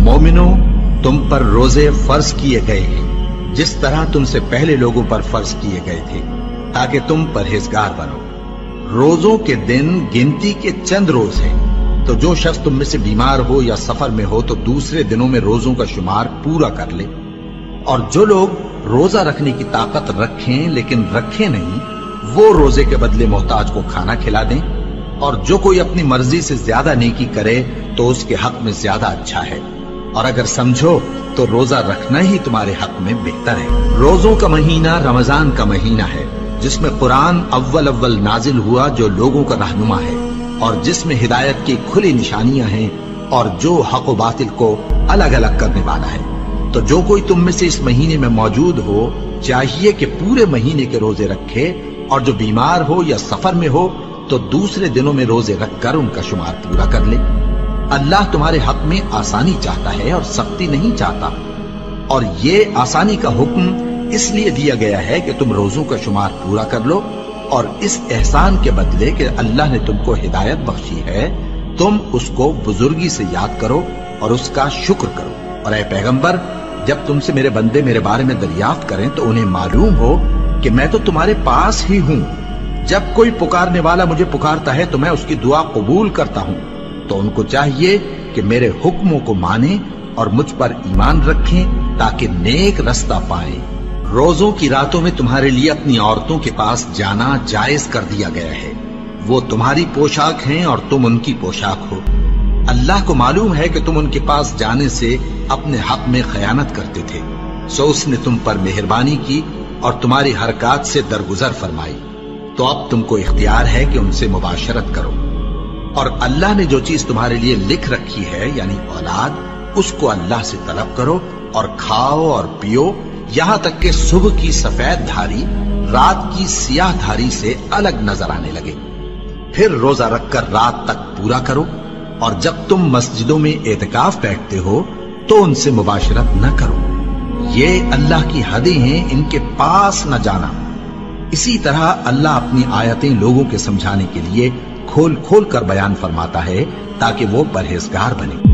मोमिनो, तुम पर रोजे फर्ज किए गए हैं जिस तरह तुमसे पहले लोगों पर फर्ज किए गए थे, ताकि तुम परहेजगार बनो। रोजों के दिन गिनती के चंद रोज हैं, तो जो शख्स तुम में से बीमार हो या सफर में हो तो दूसरे दिनों में रोजों का शुमार पूरा कर ले। और जो लोग रोजा रखने की ताकत रखें लेकिन रखें नहीं, वो रोजे के बदले मोहताज को खाना खिला दें। और जो कोई अपनी मर्जी से ज्यादा नेकी करे तो उसके हक में ज्यादा अच्छा है। और अगर समझो तो रोजा रखना ही तुम्हारे हक में बेहतर है। रोजों का महीना रमजान का महीना है, जिसमें कुरान अव्वल नाजिल हुआ, जो लोगों का रहनुमा है और जिसमें हिदायत की खुली निशानियां हैं और जो हक व बातिल को अलग अलग करने वाला है। तो जो कोई तुम में से इस महीने में मौजूद हो, चाहिए कि पूरे महीने के रोजे रखे, और जो बीमार हो या सफर में हो तो दूसरे दिनों में रोजे रखकर उनका शुमार पूरा कर ले। अल्लाह तुम्हारे हक में आसानी चाहता है और सख्ती नहीं चाहता। और ये आसानी का हुक्म इसलिए दिया गया है कि तुम रोजों का शुमार पूरा कर लो, और इस एहसान के बदले कि अल्लाह ने तुमको हिदायत बख्शी है, तुम उसको बुजुर्गी से याद करो और उसका शुक्र करो। और ऐ पैगंबर, जब तुमसे मेरे बंदे मेरे बारे में दरियाफ्त करें तो उन्हें मालूम हो कि मैं तो तुम्हारे पास ही हूं। जब कोई पुकारने वाला मुझे पुकारता है तो मैं उसकी दुआ कबूल करता हूं। तो उनको चाहिए कि मेरे हुक्मों को माने और मुझ पर ईमान रखें, ताकि नेक रास्ता पाएं। रोजों की रातों में तुम्हारे लिए अपनी औरतों के पास जाना जायज कर दिया गया है। वो तुम्हारी पोशाक हैं और तुम उनकी पोशाक हो। अल्लाह को मालूम है कि तुम उनके पास जाने से अपने हक में खयानत करते थे, सो उसने तुम पर मेहरबानी की और तुम्हारी हरकत से दरगुजर फरमाई। तो अब तुमको इख्तियार है कि उनसे मुबाशरत करो। और अल्लाह ने जो चीज तुम्हारे लिए लिख रखी है, यानी औलाद, उसको अल्लाह से तलब करो और खाओ और पियो, यहां तक कि सुबह की सफेद धारी रात की सियाह धारी से अलग नजर आने लगे। फिर रोजा रखकर रात तक पूरा करो। और जब तुम मस्जिदों में एतकाफ बैठते हो तो उनसे मुबाशरत न करो। ये अल्लाह की हदें हैं, इनके पास न जाना। इसी तरह अल्लाह अपनी आयतें लोगों के समझाने के लिए खोल खोल कर बयान फरमाता है, ताकि वो परहेजगार बने।